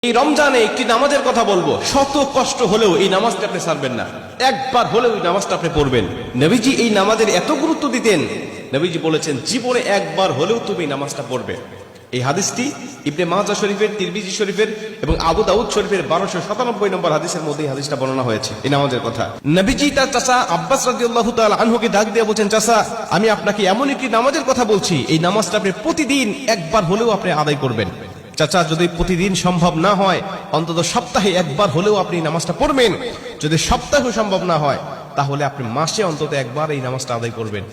এই রমজানে একটি নামাজের কথা বলবো, শত কষ্ট হলেও এই নামাজটা আপনি ছাড়বেন না, একবার হলেও এই নামাজটা আপনি পড়বেন। নবীজি এই নামাজের এত গুরুত্ব দিতেন, নবীজি বলেছেন জীবনে একবার হলেও তুমি নামাজটা পড়বে। এই হাদিসটি ইবনে মাজাহ শরীফের, তিরমিজি শরীফের এবং আবু দাউদ শরীফের 1297 নম্বর হাদিসের মধ্যে এই হাদিসটা বর্ণনা হয়েছে এই নামাজের কথা। নবীজি তার চাচা আব্বাস রাদিয়াল্লাহু তাআলা আনহুকে ডাক দিয়ে বলেন, চাচা আমি আপনাকে এমন একটি নামাজের কথা বলছি, এই নামাজটা আপনি প্রতিদিন একবার হলেও আপনি আদায় করবেন। চাচা যদি প্রতিদিন সম্ভব না হয়, অন্তত সপ্তাহে একবার হলেও আপনি নামাজটা পড়বেন। যদি সপ্তাহে সম্ভব না হয়, তাহলে আপনি মাসে অন্তত একবার এই নামাজটা আদায় করবেন।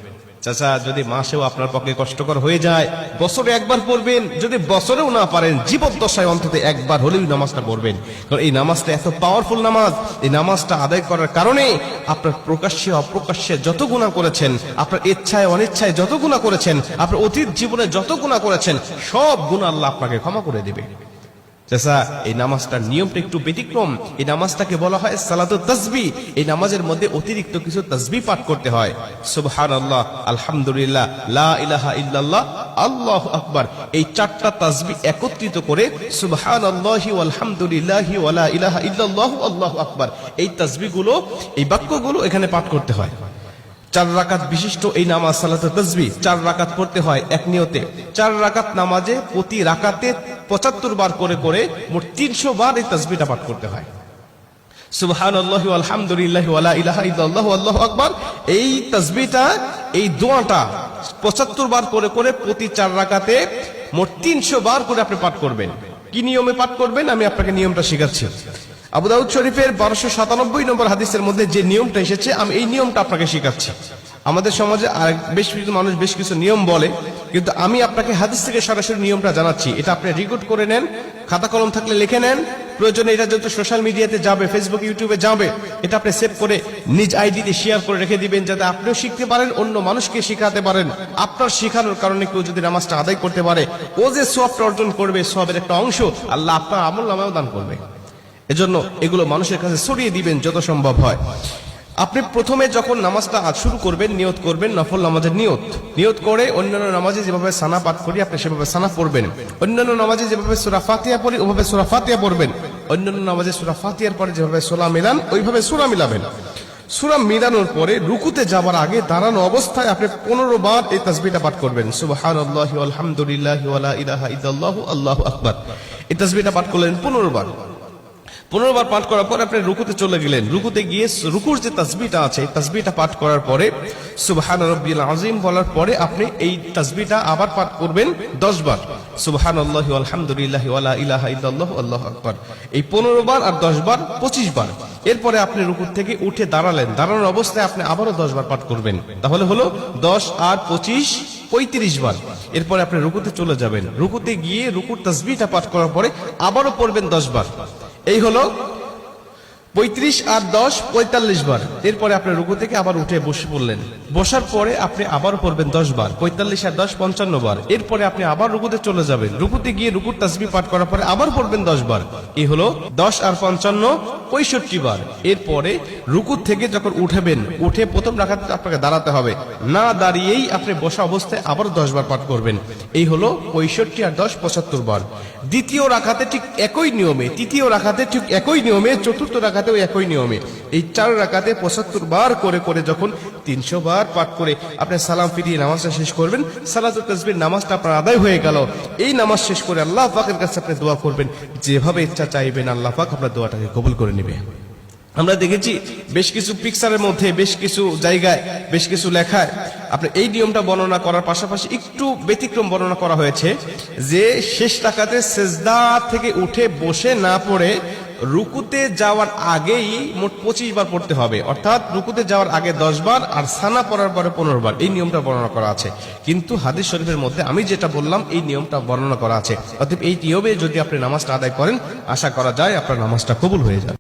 চাচা যদি মাসেও আপনার পক্ষে কষ্টকর হয়ে যায়, বছরে একবার পড়বেন। যদি বছরেও না পারেন, জীবদ্দশায় অন্তত একবার হলেও নামাজটা পড়বেন। কারণ এই নামাজটা এত পাওয়ারফুল নামাজ। এই নামাজটা আদায় করার কারণে আপনার প্রকাশ্যে অপ্রকাশ্যে যত গুনাহ করেছেন, আপনার ইচ্ছায় অনিচ্ছায় যত গুনাহ করেছেন, আপনার অতীত জীবনে যত গুনাহ করেছেন, সব গুনাহ আল্লাহ আপনাকে ক্ষমা করে দিবে। চাচা এই নামাজটার নিয়মটা একটু ব্যতিক্রম। এই নামাজটাকে বলা হয় সালাতুত তাসবিহ। এই নামাজের মধ্যে অতিরিক্ত কিছু তাসবিহ পাঠ করতে হয়। সুবহানাল্লাহ, আলহামদুলিল্লাহ, লা ইলাহা ইল্লাল্লাহ, আল্লাহু আকবার। এই চারটা তাসবিহ একত্রিত করে সুবহানাল্লাহি ওয়াল হামদুলিল্লাহি ওয়া লা ইলাহা ইল্লাল্লাহু আল্লাহু আকবার, এই তাসবিহগুলো, এই বাক্যগুলো এখানে পাঠ করতে হয়। 4 রাকাত বিশিষ্ট এই নামাজ সালাতুত তাসবিহ 4 রাকাত পড়তে হয় এক নিয়তে। 4 রাকাত নামাজে প্রতি রাকাতে 75 বার করে করে মোট 300 বার এই তাসবিহটা পাঠ করতে হয়। সুবহানাল্লাহি ওয়াল হামদুলিল্লাহি ওয়া লা ইলাহা ইল্লাল্লাহু আল্লাহু আকবার, এই তাসবিহটা, এই দোয়াটা 75 বার করে করে প্রতি 4 রাকাতে মোট 300 বার করে আপনি পাঠ করবেন। কি নিয়মে পাঠ করবেন আমি আপনাকে নিয়মটা শেখাচ্ছি। আবু দাউদ শরীফের 1297 নম্বর হাদিসের মধ্যে যে নিয়মটা এসেছে, আমি এই নিয়মটা আপনাকে শেখাচ্ছি। আমাদের সমাজে আর বেশ কিছু মানুষ বেশ কিছু নিয়ম বলে, কিন্তু আমি আপনাকে হাদিস থেকে সরাসরি নিয়মটা জানাচ্ছি। এটা আপনি রেকর্ড করে নেন, খাতা কলম থাকলে লিখে নেন। প্রয়োজনে এটা যত সোশ্যাল মিডিয়াতে যাবে, ফেসবুক ইউটিউবে যাবে, এটা আপনি সেভ করে নিজ আইডিতে শেয়ার করে রেখে দিবেন, যাতে আপনিও শিখতে পারেন, অন্য মানুষকে শেখাতে পারেন। আপনার শেখানোর কারণে কেউ যদি নামাজটা আদায় করতে পারে, ও যে সওয়াবটা অর্জন করবে, সওয়াবের একটা অংশ আল্লাহ আপনার আমলনামায়ও দান করবে। এজন্য এগুলো মানুষের কাছে ছড়িয়ে দিবেন যত সম্ভব হয়। আপনি প্রথমে যখন নামাজটা শুরু করবেন, নিয়ত করবেন, নফল নামাজের নিয়ত করে অন্যান্য নামাজে যেভাবে সানা পাঠ করি আপনি সেভাবে সানা পড়বেন। অন্যান্য নামাজে যেভাবে সূরা ফাতিহা পড়ি ওভাবে সূরা ফাতিহা পড়বেন। অন্যান্য নামাজে সূরা ফাতিহার পরে যেভাবে সূরা মিলান ওইভাবে সূরা মিলাবেন। সূরা মিলানোর পরে রুকুতে যাবার আগে দাঁড়ানো অবস্থায় আপনি 15 বার এই তাসবিহটা পাঠ করবেন। সুবহানাল্লাহি ওয়াল হামদুলিল্লাহি ওয়া লা ইলাহা ইল্লাল্লাহু আল্লাহু আকবার, এই তাসবিহটা পাঠ করলেন 15 বার। 15 বার পাঠ করার পর আপনি রুকুতে চলে গেলেন। রুকুতে গিয়ে রুকুর যে তাসবিহটা আছে, তাসবিহটা পাঠ করার পরে সুবহান রাব্বিল আযীম বলার পরে আপনি এই তাসবিহটা আবার পাঠ করবেন 10 বার। সুবহানাল্লাহি ওয়াল হামদুলিল্লাহি ওয়া লা ইলাহা ইল্লাল্লাহু আল্লাহু আকবার, এই 15 বার আর 10 বার 25 বার। এরপরে আপনি রুকু থেকে উঠে দাঁড়ালেন, দাঁড়ানোর অবস্থায় আপনি আবারও 10 বার পাঠ করবেন। তাহলে হলো 10 আর 25 35 বার। এরপরে আপনি রুকুতে চলে যাবেন। রুকুতে গিয়ে রুকুর তাসবিহটা পাঠ করার পরে আবারও পড়বেন 10 বার। এই হলো 35 আর 10 45 বার। এরপরে আপনি রুকু থেকে আবার উঠে বসে পড়লেন। বসার পরে আপনি আবার পড়বেন 10 বার। 45 আর 10 55 বার। এরপরে আপনি আবার রুকুতে চলে যাবেন। রুকুতে গিয়ে রুকুর তাসবিহ পাঠ করার পরে আবার পড়বেন 10 বার। এই হলো 10 আর 55 65 বার। এরপরে রুকু থেকে যখন উঠবেন, উঠে প্রথম রাকাতে আপনাকে দাঁড়াতে হবে, না দাঁড়িয়েই আপনি বসা অবস্থায় আবার 10 বার পাঠ করবেন। এই হলো 65 আর 10 75 বার। দ্বিতীয় রাকাতে ঠিক একই নিয়মে, তৃতীয় রাকাতে ঠিক একই নিয়মে, চতুর্থ রাকাতেও একই নিয়মে, এই 4 রাকাতে 75 বার করে করে যখন 300 বার পাঠ করে আপনি সালাম ফিরিয়ে নামাজটা শেষ করবেন, সালাতুত তাসবিহ নামাজটা আপনার আদায় হয়ে গেল। এই নামাজ শেষ করে আল্লাহ পাকের কাছে আপনি দোয়া করবেন, যেভাবে ইচ্ছা চাইবেন আল্লাহ পাক আপনার দোয়াটাকে কবুল করে নেবে। আমরা দেখেছি বেশ কিছু পিকচারের মধ্যে, বেশ কিছু জায়গায়, বেশ কিছু লেখায় আপনি এই নিয়মটা বর্ণনা করার পাশাপাশি একটু ব্যতিক্রম বর্ণনা করা হয়েছে, যে শেষ রাকাতে সেজদা থেকে উঠে বসে না পড়ে রুকুতে যাওয়ার আগেই মোট 25 বার পড়তে হবে। অর্থাৎ রুকুতে যাওয়ার আগে 10 বার আর সানা পড়ার পরে 15 বার। এই নিয়মটা বর্ণনা করা আছে, কিন্তু হাদিস শরীফের মধ্যে আমি যেটা বললাম এই নিয়মটা বর্ণনা করা আছে। অতএব এই নিয়মে যদি আপনি নামাজটা আদায় করেন, আশা করা যায় আপনার নামাজটা কবুল হয়ে যাবে।